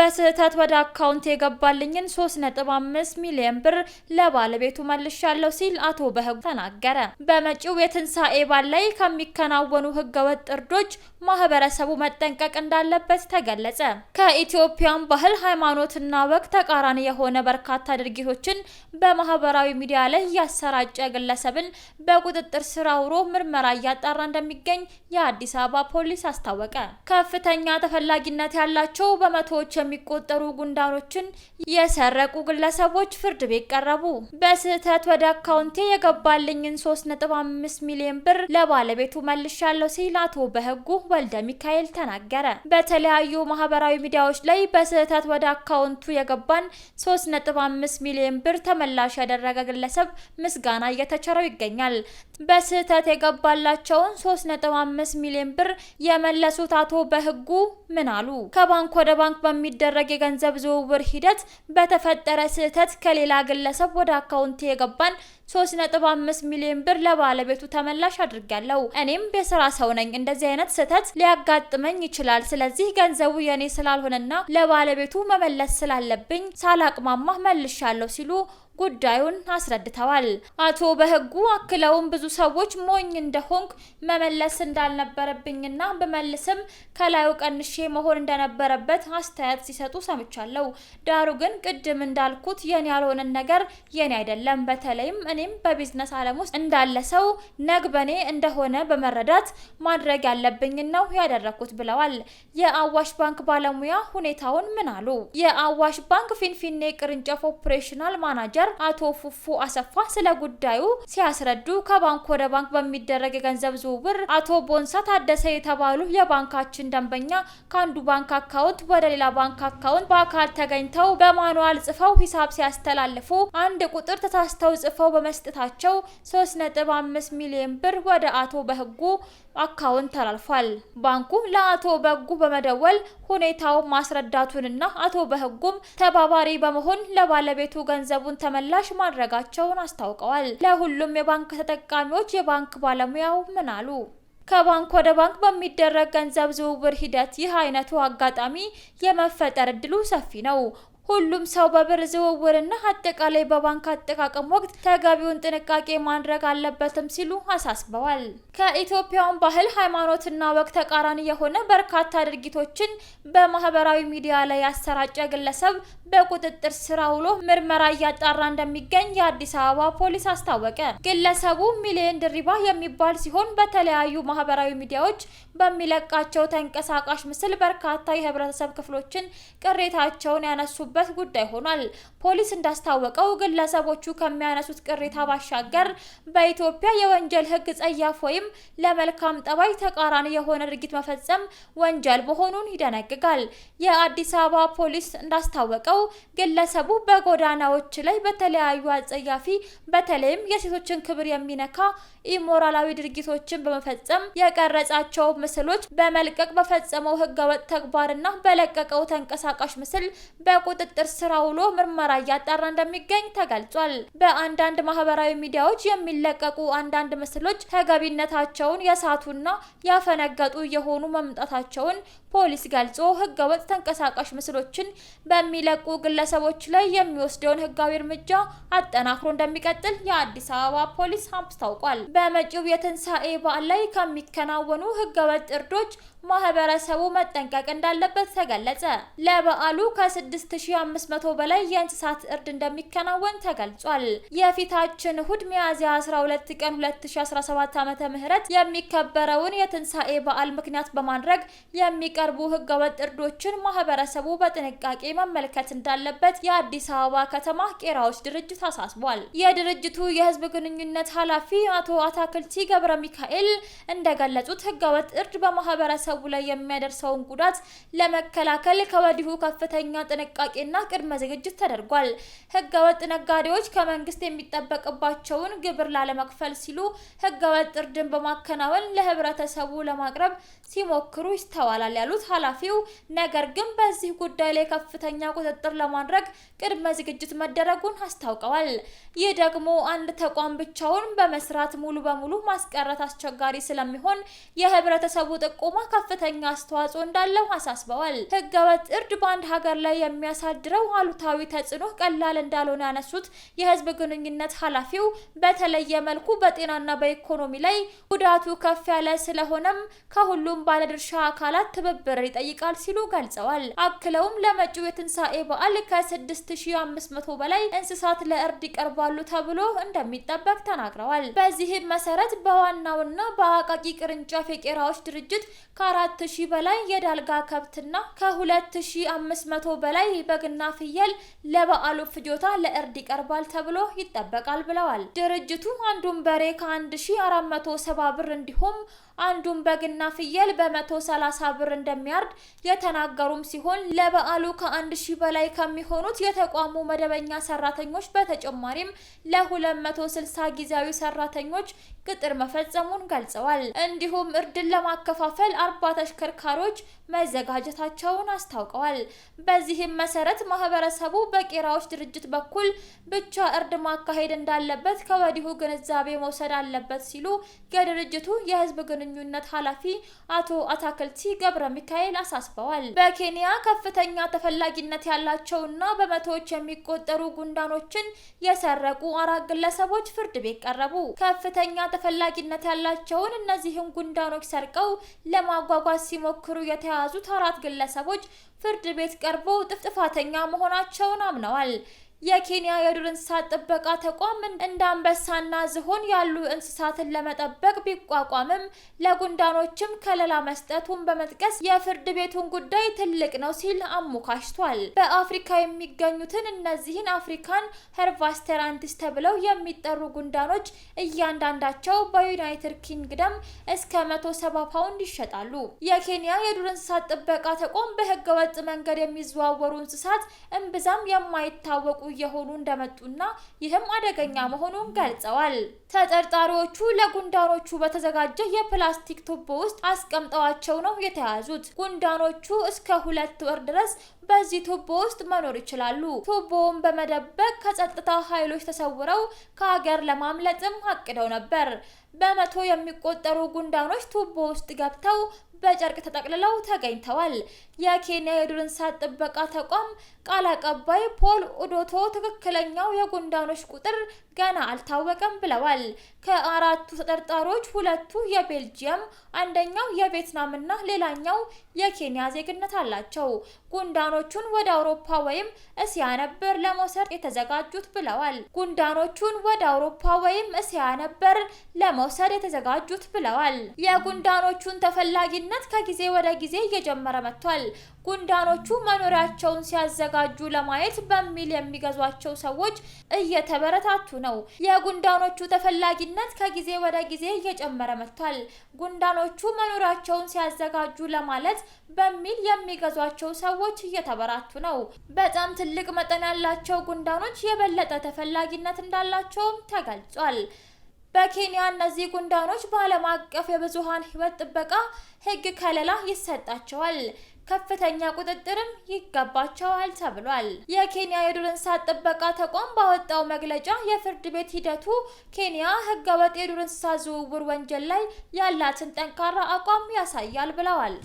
በስህተት ወደ አካውንት የገባልኝን 3.5 ሚሊዮን ብር ለባለቤቱ መልሻለሁ ሲል አቶ በህጉ ተናገረ። በመጪው የትንሳኤ በዓል ላይ ከሚከናወኑ ህገወጥ እርዶች ማህበረሰቡ መጠንቀቅ እንዳለበት ተገለጸ። ከኢትዮጵያን ባህል ሃይማኖትና ወግ ተቃራኒ የሆነ በርካታ ድርጊቶችን በማህበራዊ ሚዲያ ላይ ያሰራጨ ግለሰብን በቁጥጥር ስር አውሎ ምርመራ እያጣራ እንደሚገኝ የአዲስ አበባ ፖሊስ አስታወቀ። ከፍተኛ ተፈላጊነት ያላቸው በመቶዎች የሚቆጠሩ ጉንዳኖችን የሰረቁ ግለሰቦች ፍርድ ቤት ቀረቡ። በስህተት ወደ አካውንቴ የገባልኝን 3.5 ሚሊዮን ብር ለባለቤቱ መልሻለሁ ሲል አቶ በህጉ ወልደ ሚካኤል ተናገረ። በተለያዩ ማህበራዊ ሚዲያዎች ላይ በስህተት ወደ አካውንቱ የገባን 3.5 ሚሊዮን ብር ተመላሽ ያደረገ ግለሰብ ምስጋና እየተቸረው ይገኛል። በስህተት የገባላቸውን 3.5 ሚሊዮን ብር የመለሱት አቶ በህጉ ምን አሉ? ከባንክ ወደ ባንክ በሚደረግ የገንዘብ ዝውውር ሂደት በተፈጠረ ስህተት ከሌላ ግለሰብ ወደ አካውንቴ የገባን 3.5 ሚሊዮን ብር ለባለቤቱ ተመላሽ አድርጋለሁ። እኔም የስራ ሰው ነኝ። እንደዚህ አይነት ስህተት ሊያጋጥመኝ ይችላል። ስለዚህ ገንዘቡ የኔ ስላልሆነና ለባለቤቱ መመለስ ስላለብኝ ሳላቅማማ መልሻለሁ ሲሉ ጉዳዩን አስረድተዋል። አቶ በህጉ አክለውም ብዙ ሰዎች ሞኝ እንደሆንኩ መመለስ እንዳልነበረብኝና በመልስም ከላዩ ቀንሼ መሆን እንደነበረበት አስተያየት ሲሰጡ ሰምቻለሁ። ዳሩ ግን ቅድም እንዳልኩት የኔ ያልሆነን ነገር የኔ አይደለም። በተለይም እኔም በቢዝነስ ዓለም ውስጥ እንዳለ ሰው ነግበኔ እንደሆነ በመረዳት ማድረግ ያለብኝ ነው ያደረኩት ብለዋል። የአዋሽ ባንክ ባለሙያ ሁኔታውን ምን አሉ? የአዋሽ ባንክ ፊንፊኔ ቅርንጫፍ ኦፕሬሽናል ማናጀር አቶ ፉፉ አሰፋ ስለ ጉዳዩ ሲያስረዱ ከባንክ ወደ ባንክ በሚደረግ የገንዘብ ዝውውር አቶ ቦንሳ ታደሰ የተባሉ የባንካችን ደንበኛ ከአንዱ ባንክ አካውንት ወደ ሌላ ባንክ አካውንት በአካል ተገኝተው በማኑዋል ጽፈው ሂሳብ ሲያስተላልፉ አንድ ቁጥር ተሳስተው ጽፈው በመስጠታቸው 3.5 ሚሊዮን ብር ወደ አቶ በህጉ አካውንት ተላልፏል። ባንኩ ለአቶ በህጉ በመደወል ሁኔታው ማስረዳቱንና አቶ በህጉም ተባባሪ በመሆን ለባለቤቱ ገንዘቡን ተመላሽ ማድረጋቸውን አስታውቀዋል። ለሁሉም የባንክ ተጠቃሚዎች የባንክ ባለሙያው ምን አሉ? ከባንክ ወደ ባንክ በሚደረግ ገንዘብ ዝውውር ሂደት ይህ አይነቱ አጋጣሚ የመፈጠር እድሉ ሰፊ ነው። ሁሉም ሰው በብር ዝውውርና አጠቃላይ በባንክ አጠቃቀም ወቅት ተገቢውን ጥንቃቄ ማድረግ አለበትም ሲሉ አሳስበዋል። ከኢትዮጵያን ባህል ሃይማኖትና ወግ ተቃራኒ የሆነ በርካታ ድርጊቶችን በማህበራዊ ሚዲያ ላይ ያሰራጨ ግለሰብ በቁጥጥር ስር አውሎ ምርመራ እያጣራ እንደሚገኝ የአዲስ አበባ ፖሊስ አስታወቀ። ግለሰቡ ሚሊዮን ድሪባ የሚባል ሲሆን በተለያዩ ማህበራዊ ሚዲያዎች በሚለቃቸው ተንቀሳቃሽ ምስል በርካታ የህብረተሰብ ክፍሎችን ቅሬታቸውን ያነሱበት ጉዳይ ሆኗል። ፖሊስ እንዳስታወቀው ግለሰቦቹ ከሚያነሱት ቅሬታ ባሻገር በኢትዮጵያ የወንጀል ህግ ጸያፍ ወይም ለመልካም ጠባይ ተቃራኒ የሆነ ድርጊት መፈጸም ወንጀል መሆኑን ይደነግጋል። የአዲስ አበባ ፖሊስ እንዳስታወቀው ግለሰቡ በጎዳናዎች ላይ በተለያዩ አጸያፊ በተለይም የሴቶችን ክብር የሚነካ ኢሞራላዊ ድርጊቶችን በመፈጸም የቀረጻቸው ምስሎች በመልቀቅ በፈጸመው ህገወጥ ተግባርና በለቀቀው ተንቀሳቃሽ ምስል በቁጥጥር ስር አውሎ ምርመራ እያጣራ እንደሚገኝ ተገልጿል። በአንዳንድ ማህበራዊ ሚዲያዎች የሚለቀቁ አንዳንድ ምስሎች ተገቢነታቸውን የሳቱና ያፈነገጡ የሆኑ መምጣታቸውን ፖሊስ ገልጾ ህገወጥ ተንቀሳቃሽ ምስሎችን በሚለቁ ግለሰቦች ላይ የሚወስደውን ህጋዊ እርምጃ አጠናክሮ እንደሚቀጥል የአዲስ አበባ ፖሊስ አስታውቋል። በመጪው የትንሳኤ በዓል ላይ ከሚከናወኑ ህገወጥ እርዶች ማህበረሰቡ መጠንቀቅ እንዳለበት ተገለጸ። ለበዓሉ ከ6500 በላይ የእንስሳት እርድ እንደሚከናወን ተገልጿል። የፊታችን እሁድ ሚያዝያ 12 ቀን 2017 ዓ.ም የሚከበረውን የትንሳኤ በዓል ምክንያት በማድረግ የሚቀርቡ ህገወጥ እርዶችን ማህበረሰቡ በጥንቃቄ መመልከት እንዳለበት የአዲስ አበባ ከተማ ቄራዎች ድርጅት አሳስቧል። የድርጅቱ የህዝብ ግንኙነት ኃላፊ አቶ አታክልቲ ገብረ ሚካኤል እንደገለጹት ህገወጥ እርድ በማህበረሰቡ ላይ የሚያደርሰውን ጉዳት ለመከላከል ከወዲሁ ከፍተኛ ጥንቃቄና ቅድመ ዝግጅት ተደርጓል። ህገወጥ ነጋዴዎች ከመንግስት የሚጠበቅባቸውን ግብር ላለመክፈል ሲሉ ህገወጥ እርድን በማከናወን ለህብረተሰቡ ለማቅረብ ሲሞክሩ ይስተዋላል ያሉት ኃላፊው፣ ነገር ግን በዚህ ጉዳይ ላይ ከፍተኛ ቁጥጥር ለማድረግ ቅድመ ዝግጅት መደረጉን አስታውቀዋል። ይህ ደግሞ አንድ ተቋም ብቻውን በመስራት ሙሉ በሙሉ ማስቀረት አስቸጋሪ ስለሚሆን የህብረተሰቡ ጥቆማ ከፍተኛ አስተዋጽኦ እንዳለው አሳስበዋል። ህገወጥ እርድ በአንድ ሀገር ላይ የሚያሳድረው አሉታዊ ተጽዕኖ ቀላል እንዳልሆነ ያነሱት የህዝብ ግንኙነት ኃላፊው በተለየ መልኩ በጤናና በኢኮኖሚ ላይ ጉዳቱ ከፍ ያለ ስለሆነም ከሁሉም ባለድርሻ አካላት ትብብር ይጠይቃል ሲሉ ገልጸዋል። አክለውም ለመጪው የትንሳኤ በዓል ከ6500 በላይ እንስሳት ለእርድ ይቀርባሉ ተብሎ እንደሚጠበቅ ተናግረዋል። በዚህም መሰረት በዋናውና በአቃቂ ቅርንጫፍ የቄራዎች ድርጅት ከ4000 በላይ የዳልጋ ከብትና ከ2500 በላይ በግና ፍየል ለበዓሉ ፍጆታ ለእርድ ይቀርባል ተብሎ ይጠበቃል ብለዋል። ድርጅቱ አንዱን በሬ ከ1470 ብር እንዲሁም አንዱን በግና ፍየል በ130 ብር እንደሚያርድ የተናገሩም ሲሆን ለበዓሉ ከ1000 በላይ ከሚሆኑት የተቋሙ መደበኛ ሰራተኞች በተጨማሪም ለ260 ጊዜያዊ ሰራተኞች ቅጥር መፈጸሙን ገልጸዋል። እንዲሁም እርድን ለማከፋፈል 40 ተሽከርካሪዎች መዘጋጀታቸውን አስታውቀዋል። በዚህም መሰረት ማህበረሰቡ በቄራዎች ድርጅት በኩል ብቻ እርድ ማካሄድ እንዳለበት ከወዲሁ ግንዛቤ መውሰድ አለበት ሲሉ የድርጅቱ የህዝብ ግንኙነት ኃላፊ አቶ አታክልቲ ገብረ ሚካኤል አሳስበዋል። በኬንያ ከፍተኛ ተፈላጊነት ያላቸውና በመቶዎች የሚቆጠሩ ጉንዳኖችን የሰረቁ 4 ግለሰቦች ፍርድ ቤት ቀረቡ። ከፍተኛ ተፈላጊነት ያላቸውን እነዚህን ጉንዳኖች ሰርቀው ለማጓጓዝ ሲሞክሩ የተያዙት 4 ግለሰቦች ፍርድ ቤት ቀርበው ጥፋተኛ መሆናቸውን አምነዋል። የኬንያ የዱር እንስሳት ጥበቃ ተቋም እንደ አንበሳና ዝሆን ያሉ እንስሳትን ለመጠበቅ ቢቋቋምም ለጉንዳኖችም ከለላ መስጠቱን በመጥቀስ የፍርድ ቤቱን ጉዳይ ትልቅ ነው ሲል አሞካሽቷል። በአፍሪካ የሚገኙትን እነዚህን አፍሪካን ሄርቫስተራንቲስ ተብለው የሚጠሩ ጉንዳኖች እያንዳንዳቸው በዩናይትድ ኪንግደም እስከ 170 ፓውንድ ይሸጣሉ። የኬንያ የዱር እንስሳት ጥበቃ ተቋም በህገወጥ መንገድ የሚዘዋወሩ እንስሳት እምብዛም የማይታወቁ የሆኑ እንደመጡና ይህም አደገኛ መሆኑን ገልጸዋል። ተጠርጣሪዎቹ ለጉንዳኖቹ በተዘጋጀ የፕላስቲክ ቱቦ ውስጥ አስቀምጠዋቸው ነው የተያዙት። ጉንዳኖቹ እስከ 2 ወር ድረስ በዚህ ቱቦ ውስጥ መኖር ይችላሉ። ቱቦውን በመደበቅ ከጸጥታ ኃይሎች ተሰውረው ከሀገር ለማምለጥም አቅደው ነበር። በመቶ የሚቆጠሩ ጉንዳኖች ቱቦ ውስጥ ገብተው በጨርቅ ተጠቅልለው ተገኝተዋል። የኬንያ የዱር እንስሳት ጥበቃ ተቋም ቃል አቀባይ ፖል ኡዶቶ ትክክለኛው የጉንዳኖች ቁጥር ገና አልታወቀም ብለዋል። ከ4ቱ ተጠርጣሪዎች 2ቱ የቤልጂየም፣ አንደኛው የቪየትናምና ሌላኛው የኬንያ ዜግነት አላቸው። ጉንዳኖቹን ወደ አውሮፓ ወይም እስያ ነበር ለመውሰድ የተዘጋጁት ብለዋል። ጉንዳኖቹን ወደ አውሮፓ ወይም እስያ ነበር ለመውሰድ የተዘጋጁት ብለዋል። የጉንዳኖቹን ተፈላጊነት ከጊዜ ወደ ጊዜ እየጨመረ መጥቷል። ጉንዳኖቹ መኖሪያቸውን ሲያዘጋጁ ለማየት በሚል የሚገዟቸው ሰዎች እየተበረታቱ ነው። የጉንዳኖቹ ተፈላጊነት ከጊዜ ወደ ጊዜ እየጨመረ መጥቷል። ጉንዳኖቹ መኖሪያቸውን ሲያዘጋጁ ለማለት በሚል የሚገዟቸው ሰዎች እየተበራቱ ነው። በጣም ትልቅ መጠን ያላቸው ጉንዳኖች የበለጠ ተፈላጊነት እንዳላቸውም ተገልጿል። በኬንያ እነዚህ ጉንዳኖች በዓለም አቀፍ የብዙሃን ሕይወት ጥበቃ ሕግ ከለላ ይሰጣቸዋል። ከፍተኛ ቁጥጥርም ይገባቸዋል ተብሏል። የኬንያ የዱር እንስሳት ጥበቃ ተቋም ባወጣው መግለጫ የፍርድ ቤት ሂደቱ ኬንያ ህገወጥ የዱር እንስሳት ዝውውር ወንጀል ላይ ያላትን ጠንካራ አቋም ያሳያል ብለዋል።